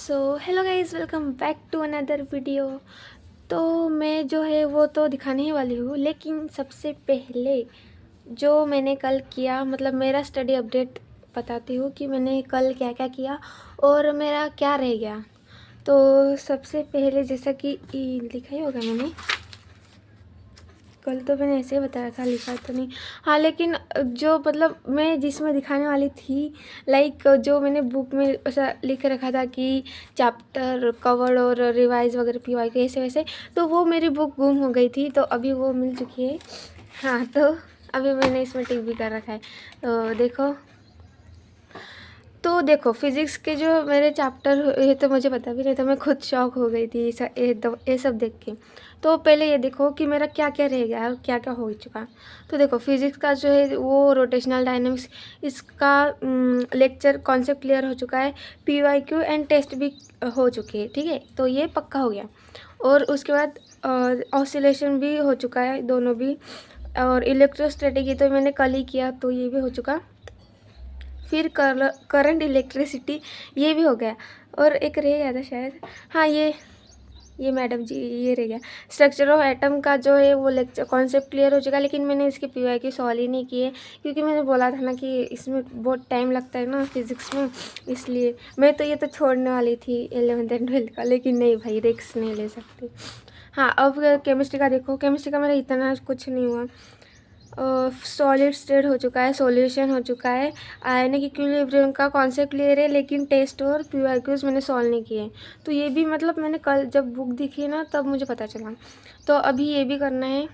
Hello guys, welcome back to another video. तो मैं जो है वो तो दिखाने ही वाली हूँ, लेकिन सबसे पहले जो मैंने कल किया, मतलब मेरा स्टडी अपडेट बताती हूँ कि मैंने कल क्या क्या किया और मेरा क्या रह गया। तो सबसे पहले जैसा कि लिखा ही होगा मैंने, कल तो मैंने ऐसे ही बताया था, लिखा तो नहीं। हाँ, लेकिन जो मतलब मैं जिसमें दिखाने वाली थी, लाइक जो मैंने बुक में ऐसा लिख रखा था कि चैप्टर कवर और रिवाइज वगैरह पीवाई के ऐसे वैसे, तो वो मेरी बुक गुम हो गई थी, तो अभी वो मिल चुकी है। हाँ, तो अभी मैंने इसमें टिक भी कर रखा है, तो देखो। तो देखो, फिज़िक्स के जो मेरे चैप्टर, ये तो मुझे पता भी नहीं था, मैं खुद शॉक हो गई थी ये सब देख के। तो पहले ये देखो कि मेरा क्या क्या रह गया है और क्या क्या हो चुका है। तो देखो, फिज़िक्स का जो है वो रोटेशनल डायनेमिक्स, इसका लेक्चर कॉन्सेप्ट क्लियर हो चुका है। पीवाईक्यू एंड टेस्ट भी हो चुके हैं, ठीक है, तो ये पक्का हो गया। और उसके बाद ऑसिलेशन भी हो चुका है, दोनों भी। और इलेक्ट्रोस्टैटिक, ये तो मैंने कल ही किया, तो ये भी हो चुका। फिर करंट इलेक्ट्रिसिटी, ये भी हो गया। और एक रह गया था शायद, हाँ, ये मैडम जी, ये रह गया। स्ट्रक्चर ऑफ एटम का जो है वो लेक्चर कॉन्सेप्ट क्लियर हो चुका, लेकिन मैंने इसके पीवाई की सॉल्व ही नहीं किए, क्योंकि मैंने बोला था ना कि इसमें बहुत टाइम लगता है ना फिज़िक्स में, इसलिए मैं तो ये तो छोड़ने वाली थी 11th एंड 12th का, लेकिन नहीं भाई, रिस्क नहीं ले सकती। हाँ, अब केमिस्ट्री का देखो। केमिस्ट्री का मेरा इतना कुछ नहीं हुआ। सॉलिड स्टेट हो चुका है, सॉल्यूशन हो चुका है, आयनिक इक्विलिब्रियम का कॉन्सेप्ट क्लियर है, लेकिन टेस्ट और पीवाईक्यूज मैंने सॉल्व नहीं किए। तो ये भी मतलब मैंने कल जब बुक दिखी ना, तब मुझे पता चला। तो अभी ये भी करना है।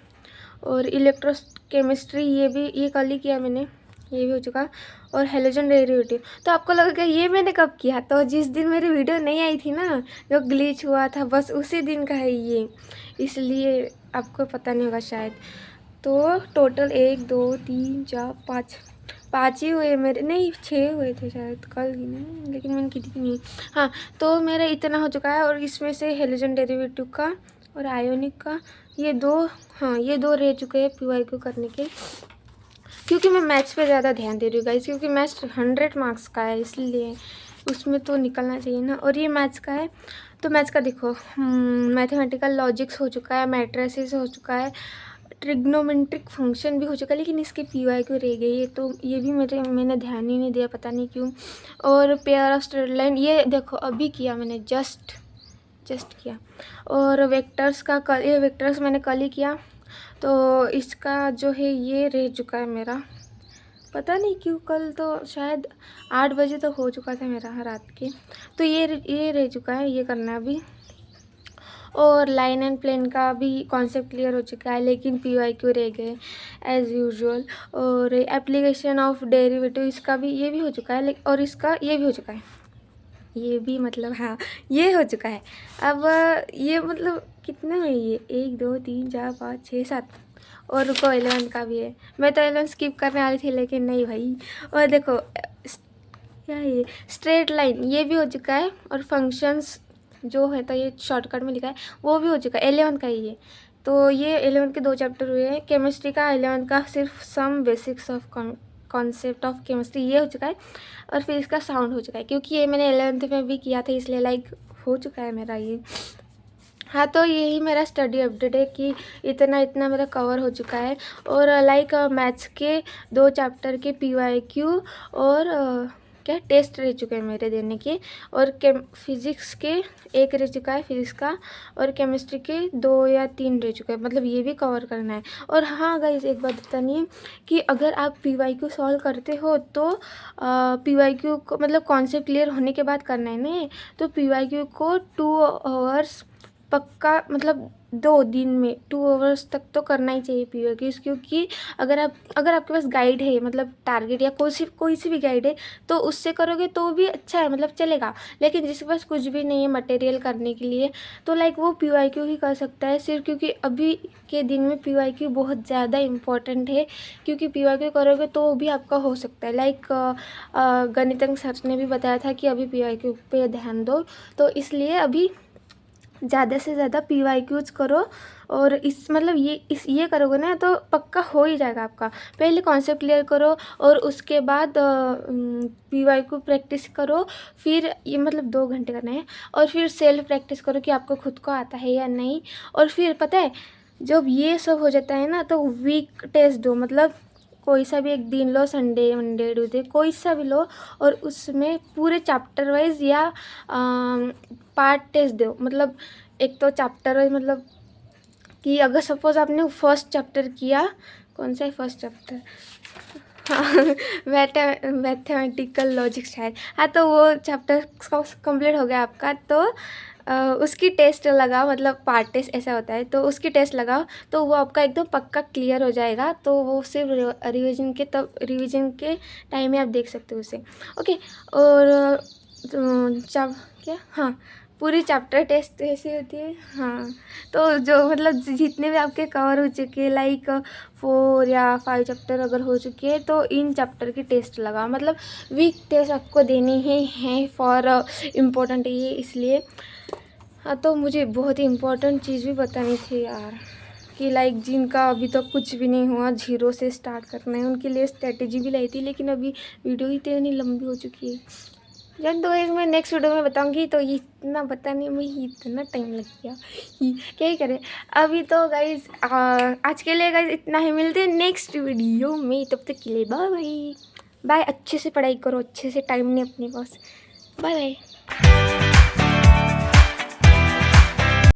और इलेक्ट्रो केमिस्ट्री, ये कल ही किया मैंने, ये भी हो चुका। और हेलोजन डेरिवेटिव, तो आपको लगेगा ये मैंने कब किया, तो जिस दिन मेरी वीडियो नहीं आई थी ना, जो ग्लिच हुआ था, बस उसी दिन का है ये, इसलिए आपको पता नहीं होगा शायद। तो टोटल 1 2 3 4 5 5 ही हुए मेरे, नहीं 6 हुए थे शायद कल ही ना, लेकिन मैंने की थी नहीं। हाँ, तो मेरा इतना हो चुका है। और इसमें से हेलोजन डेरिवेटिव का और आयोनिक का ये दो, हाँ ये दो रह चुके हैं पीवाईक्यू करने के, क्योंकि मैं मैथ्स पे ज़्यादा ध्यान दे रही हूँ गाइस, क्योंकि मैथ्स 100 मार्क्स का है, इसलिए उसमें तो निकलना चाहिए ना। और ये मैथ्स का है, तो मैथ्स का देखो, मैथमेटिकल लॉजिक्स हो चुका है, मैट्रिसेस हो चुका है, ट्रिग्नोमेट्रिक फंक्शन भी हो चुका है, लेकिन इसके पीवाईक्यू रह गई है, तो ये भी मैंने ध्यान ही नहीं दिया, पता नहीं क्यों। और पेयर ऑफ स्ट्रेट लाइन, ये देखो अभी किया मैंने, जस्ट किया। और वेक्टर्स का ये वेक्टर्स मैंने कल ही किया, तो इसका जो है ये रह चुका है मेरा, पता नहीं क्यों, कल तो शायद 8 बजे तो हो चुका था मेरा रात के। तो ये रह चुका है, ये करना है अभी। और लाइन एंड प्लेन का भी कॉन्सेप्ट क्लियर हो चुका है, लेकिन पीवाईक्यू रह गए एज़ यूजुअल। और एप्लीकेशन ऑफ डेरिवेटिव, इसका भी ये भी हो चुका है, और इसका ये भी हो चुका है, ये भी मतलब, हाँ ये हो चुका है। अब ये मतलब कितने हुए, ये 1 2 3 4 5 6 7, और रुको 11 का भी है। मैं तो 11 स्किप करने वाली थी, लेकिन नहीं भाई। और देखो क्या है ये, स्ट्रेट लाइन, ये भी हो चुका है। और फंक्शंस जो है, तो ये शॉर्टकट में लिखा है, वो भी हो चुका है, 11 का ही है। तो ये 11 के 2 चैप्टर हुए हैं। केमिस्ट्री का 11 का सिर्फ some basics of concept of chemistry, ये हो चुका है। और फिर इसका साउंड हो चुका है, क्योंकि ये मैंने 11th में भी किया था, इसलिए लाइक हो चुका है मेरा ये। हाँ, तो यही मेरा स्टडी अपडेट है कि इतना मेरा कवर हो चुका है। और लाइक मैथ्स के 2 चैप्टर के पीवाईक्यू और क्या टेस्ट रह चुके हैं मेरे देने के। और फिज़िक्स के 1 रह चुका है फिज़िक्स का, और केमिस्ट्री के 2 या 3 रह चुके हैं, मतलब ये भी कवर करना है। और हाँ गाइस, एक बात बतानी है कि अगर आप पीवाईक्यू सॉल्व करते हो, तो पीवाईक्यू को मतलब कॉन्सेप्ट क्लियर होने के बाद करना है ना, तो पीवाईक्यू को 2 आवर्स पक्का, मतलब 2 दिन में 2 आवर्स तक तो करना ही चाहिए पीवाईक्यूज, क्योंकि अगर आपके पास गाइड है, मतलब टारगेट या कोई सी भी गाइड है, तो उससे करोगे तो भी अच्छा है, मतलब चलेगा। लेकिन जिसके पास कुछ भी नहीं है मटेरियल करने के लिए, तो लाइक वो पीवाईक्यू ही कर सकता है सिर्फ, क्योंकि अभी के दिन में पीवाईक्यू बहुत ज़्यादा इम्पॉर्टेंट है। क्योंकि पीवाईक्यू करोगे तो भी आपका हो सकता है, लाइक गणितज्ञ सर ने भी बताया था कि अभी पीवाईक्यू पे ध्यान दो, तो इसलिए अभी ज़्यादा से ज़्यादा PYQs करो और इस मतलब ये करोगे ना तो पक्का हो ही जाएगा आपका। पहले कॉन्सेप्ट क्लियर करो और उसके बाद PYQ प्रैक्टिस करो, फिर ये मतलब 2 घंटे करना है और फिर सेल्फ प्रैक्टिस करो कि आपको खुद को आता है या नहीं। और फिर पता है जब ये सब हो जाता है ना तो वीक टेस्ट दो, मतलब कोई सा भी एक दिन लो, संडे मंडे ट्यूसडे कोई सा भी लो और उसमें पूरे चैप्टर वाइज या पार्ट टेस्ट दो। मतलब एक तो चैप्टर वाइज, मतलब कि अगर सपोज आपने फर्स्ट चैप्टर किया, कौन सा है फर्स्ट चैप्टर, हाँ मैथमेटिकल लॉजिक शायद, हाँ तो वो चैप्टर कंप्लीट हो गया आपका, तो उसकी टेस्ट लगाओ, मतलब पार्ट टेस्ट ऐसा होता है, तो उसकी टेस्ट लगाओ तो वो आपका एकदम पक्का क्लियर हो जाएगा। तो वो सिर्फ रिवीजन के टाइम में आप देख सकते हो उसे। ओके, और क्या, हाँ पूरी चैप्टर टेस्ट ऐसी होती है। हाँ तो जो मतलब जितने भी आपके कवर हो चुके लाइक 4 या 5 चैप्टर अगर हो चुके हैं तो इन चैप्टर की टेस्ट लगाओ। मतलब वीक टेस्ट आपको देनी ही है फॉर इम्पोर्टेंट ये इसलिए। हाँ तो मुझे बहुत ही इम्पोर्टेंट चीज़ भी बतानी थी यार, कि लाइक जिनका अभी तक कुछ भी नहीं हुआ, 0 से स्टार्ट करना है, उनके लिए स्ट्रेटेजी भी लाई थी, लेकिन अभी वीडियो ही इतनी लंबी हो चुकी है। जन तो गाइस मैं नेक्स्ट वीडियो में बताऊंगी, तो ये इतना बताने में ही इतना टाइम लग गया, क्या ही करें। अभी तो गाइस आज के लिए गाइस इतना ही, मिलते हैं नेक्स्ट वीडियो में, तब तक के लिए बाय बाय बाय। अच्छे से पढ़ाई करो, अच्छे से, टाइम नहीं अपने पास। Bye bye.